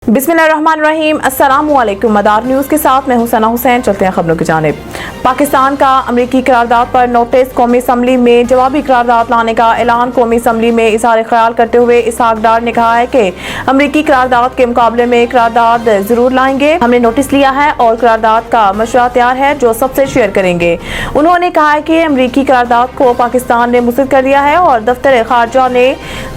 बिस्मिल्लाहिर्रहमानिर्रहीम। अस्सलामुअलैकुम। मदार न्यूज़ के साथ मैं हुसैना हुसैन। चलते हैं खबरों की जानिब। पाकिस्तान का अमरीकी करारदाद पर नोटिस, कौमी असम्बली में जवाबी करारदाद लाने का ऐलान। कौमी असम्बली में इज़हार ख्याल करते हुए इसहाक डार ने कहा है कि अमरीकी करारदाद के मुकाबले में करारदाद जरूर लाएंगे। हमने नोटिस लिया है और करारदाद का मशवरा तैयार है जो सबसे शेयर करेंगे। उन्होंने कहा है कि अमरीकी करारदाद को पाकिस्तान ने मुस्तरद कर दिया है और दफ्तर खारजा ने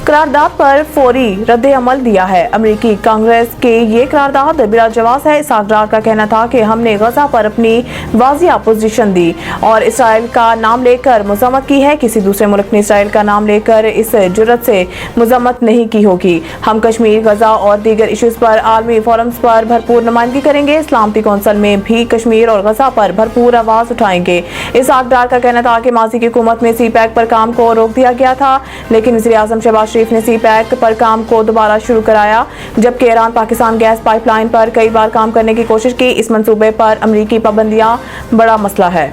करारदाद पर फौरी रद्द अमल दिया है। अमरीकी कांग्रेस के ये करारदाद बिला जवाब है। इसहाक डार का कहना था कि हमने गजा पर अपनी वाज़िया पोजीशन दी और इसराइल का नाम लेकर मज़म्मत की है। किसी दूसरे मुल्क ने इसराइल का नाम लेकर इस जुर्रत से मज़म्मत नहीं की होगी। हम कश्मीर, गजा और दीगर इशूज़ पर आलमी फोरम्स पर भरपूर नुमाइंदगी करेंगे। सलामती कौंसिल में भी कश्मीर और गजा पर भरपूर आवाज़ उठाएंगे। इसहाक डार का कहना था कि माजी की हुकूमत में CPEC पर काम को रोक दिया गया था, लेकिन वज़ीर-ए-आज़म शहबाज शरीफ ने CPEC पर काम को दोबारा शुरू कराया, जबकि ईरान पाकिस्तान गैस पाइपलाइन पर कई बार काम करने की कोशिश की। इस मंसूबे पर अमरीकी पाबंदियां बड़ा मसला है।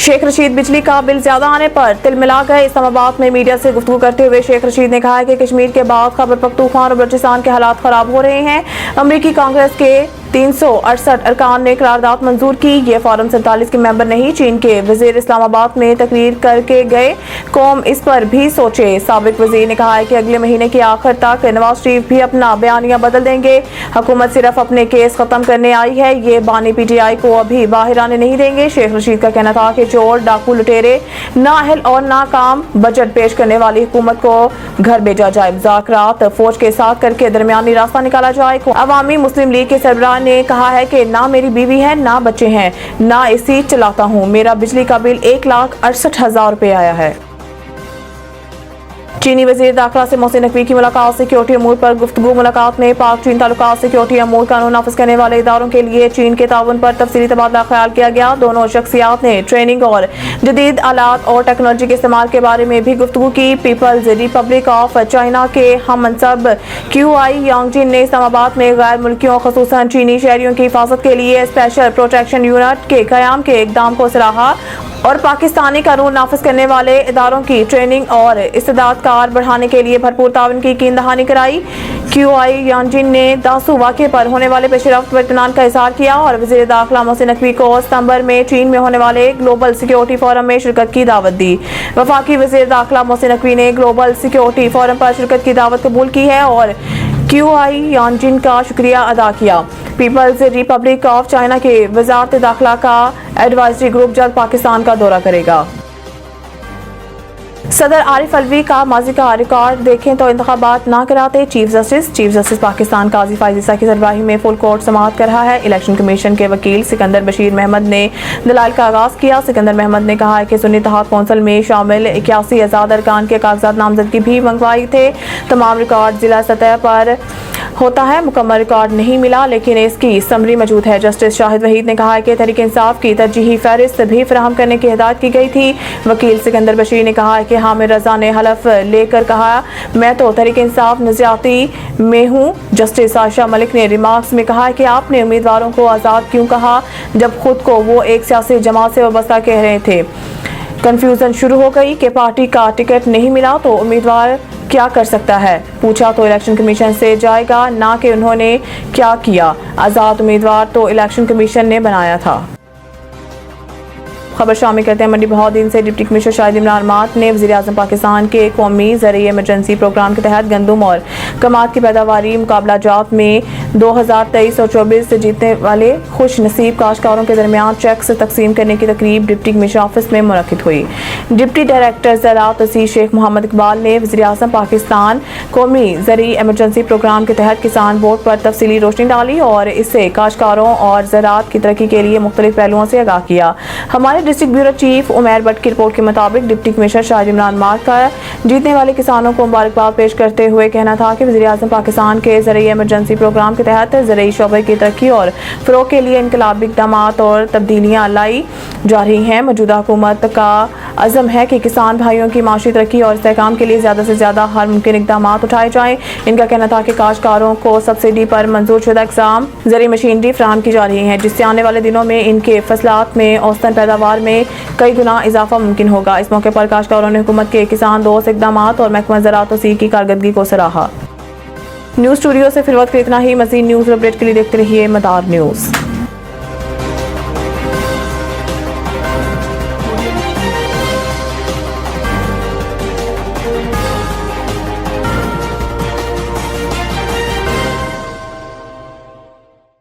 शेख रशीद बिजली का बिल ज्यादा आने पर तिलमिला गए। इस्लामाबाद में मीडिया से गुफ्तगू करते हुए शेख रशीद ने कहा है कि कश्मीर के बाद खैबर पख्तूनख्वा और बलूचिस्तान के हालात खराब हो रहे हैं। अमरीकी कांग्रेस के 368 अरकान ने करारदाद मंजूर की। ये फॉरम 47 के मेंबर नहीं। चीन के वजीर इस्लामाबाद में तकरीर करके गए। कौम इस पर भी सोचे। साबिक वजीर ने कहा है कि अगले महीने के आखिर तक नवाज शरीफ भी अपना बयानिया बदल देंगे। हुकूमत सिर्फ अपने केस खत्म करने आई है, ये बानी PTI को अभी बाहर आने नहीं देंगे। शेख रशीद का कहना था कि चोर, डाकू, लुटेरे, नाअहल और नाकाम बजट पेश करने वाली हुकूमत को घर भेजा जाए। मुज़ाकरात फौज के साथ करके दरमियानी रास्ता निकाला जाए। अवामी मुस्लिम लीग के सरबराह ने कहा है कि ना मेरी बीवी है, ना बच्चे हैं, ना AC चलाता हूं। मेरा बिजली का बिल 1,68,000 रुपए आया है। चीनी वजीर दाखिला से मोहसिन नकवी की मुलाकात। सिक्योरिटी अमूर पर गुफ्तगू। मुलाकात में पाक चीन ताल्लुकात सिक्योरिटी अमूर कानून नाफिज करने वाले इदारों के लिए चीन के ताउन पर तफसीली तबादला ख्याल किया गया। दोनों शख्सियात ने ट्रेनिंग और जदीद आलात और टेक्नोलॉजी के इस्तेमाल के बारे में भी गुफ्तगू की। पीपल्स रिपब्लिक ऑफ चाइना के हम मनसब QI यांगजिन ने इस्लामाबाद में गैर मुल्कियों खसूसन चीनी शहरियों की हिफाजत के लिए स्पेशल प्रोटेक्शन यूनिट के क़याम के इक़दाम को सराहा और पाकिस्तानी कानून नाफिज करने वाले इदारों की ट्रेनिंग और इस्तेदाद कार बढ़ाने के लिए भरपूर ताउन की यकीन दहानी कराई। QI यांगजिन ने दासू वाक़े पर होने वाले पेशरफ्त पर इत्मीनान का इज़हार किया और वज़ीर दाखिला मोहसिन नकवी को सितंबर में चीन में होने वाले ग्लोबल सिक्योरिटी फोरम में शिरकत की दावत दी। वफाकी वज़ीर दाखिला मोहसिन नकवी ने ग्लोबल सिक्योरिटी फोरम पर शिरकत की दावत कबूल की है और QI यांगजिन का शुक्रिया अदा किया। पीपल्स रिपब्लिक ऑफ चाइना के वज़ारत दाखिला का एडवाइजरी ग्रुप जल्द पाकिस्तान का दौरा करेगा। सदर आरिफ अलवी का माजी का रिकॉर्ड देखें तो इंतखाबात ना कराते चीफ जस्टिस पाकिस्तान काजी फाइज ईसा की सरबराही में फुल कोर्ट समाअत कर रहा है। इलेक्शन कमीशन के वकील सिकंदर बशीर महमद ने दलाइल का आगाज किया। सिकंदर महमद ने कहा है कि सुन्नी इत्तेहाद कौंसिल में शामिल 81 आज़ाद अरकान के कागजात नामजदगी भी मंगवाए थे। तमाम रिकॉर्ड जिला सतह पर होता है, मुकम्मल रिकॉर्ड नहीं मिला, लेकिन इसकी समरी मौजूद है। जस्टिस शाहिद वहीद ने कहा है कि तहरीक इंसाफ की तरजीही फहरिस्त भी फराहम करने की हिदायत की गई थी। वकील सिकंदर बशीर ने कहा है कि हामिद रजा ने हलफ लेकर कहा, मैं तो तहरीक इंसाफ नज़रियाती में हूँ। जस्टिस आशा मलिक ने रिमार्क्स में कहा कि आपने उम्मीदवारों को आज़ाद क्यों कहा जब खुद को वो एक सियासी जमात से वाबस्ता कह रहे थे। कंफ्यूजन शुरू हो गई कि पार्टी का टिकट नहीं मिला तो उम्मीदवार क्या कर सकता है। पूछा तो इलेक्शन कमीशन से जाएगा, ना कि उन्होंने क्या किया। आज़ाद उम्मीदवार तो इलेक्शन कमीशन ने बनाया था। खबर शामिल करते हैं मंडी बहाउद्दीन से। डिप्टी कमिश्नर शाहिद इमरान मात ने वज़ीर-ए-आज़म पाकिस्तान के कौमी ज़रिए इमरजेंसी प्रोग्राम के तहत गंदम और कमात की पैदावारी मुकाबला जात में 2023 और 24 से जीतने वाले खुश नसीब काश्तकारों के दरमियान चेक्स तकसीम करने की तकरीब डिप्टी कमिश्नर ऑफिस में मुनक्किद हुई। डिप्टी डायरेक्टर ज़राअत तहसील शेख मोहम्मद इकबाल ने वज़ीर-ए-आज़म पाकिस्तान कौमी ज़रिए इमरजेंसी प्रोग्राम के तहत किसान बोर्ड पर तफसीली रोशनी डाली और इससे काश्तकारों और ज़राअत की तरक्की के लिए मुख्तलिफ पहलुओं से आगाह किया। हमारे district bureau chief Umair Bhatt की रिपोर्ट के मुताबिक डिप्टी कमिश्नर शाहिद इमरान मात का जीतने वाले किसानों को मुबारकबाद पेश करते हुए कहना था कि वज़ीर-ए-आज़म पाकिस्तान के ज़रिए इमरजेंसी प्रोग्राम के तहत ज़रूरी शोबे की तरक्की और फ़रोग़ के लिए इनकलाबी इक़दामात और तब्दीलियाँ लाई जा रही हैं। मौजूदा हुकूमत का अज़म है कि किसान भाइयों की माशी तरक्की और इस्तेहकाम के लिए ज़्यादा से ज़्यादा हर मुमकिन इक़दामात उठाए जाएँ। इनका कहना था कि काश्तकारों को सब्सिडी पर मंजूर शुदा इक़साम ज़रिए मशीनरी फराहम की जा रही है, जिससे आने वाले दिनों में इनके फसलात में औसतन पैदावार में कई गुना इजाफा मुमकिन होगा। इस मौके पर काश्तकारों ने हुकूमत के किसान दोस्त इक़दामात और महकमा ज़राअत तहसील की कारकर्दगी को सराहा। न्यूज़ स्टूडियो से फिर वक्त के इतना ही। मज़ीद न्यूज़ अपडेट के लिए देखते रहिए मदार न्यूज़।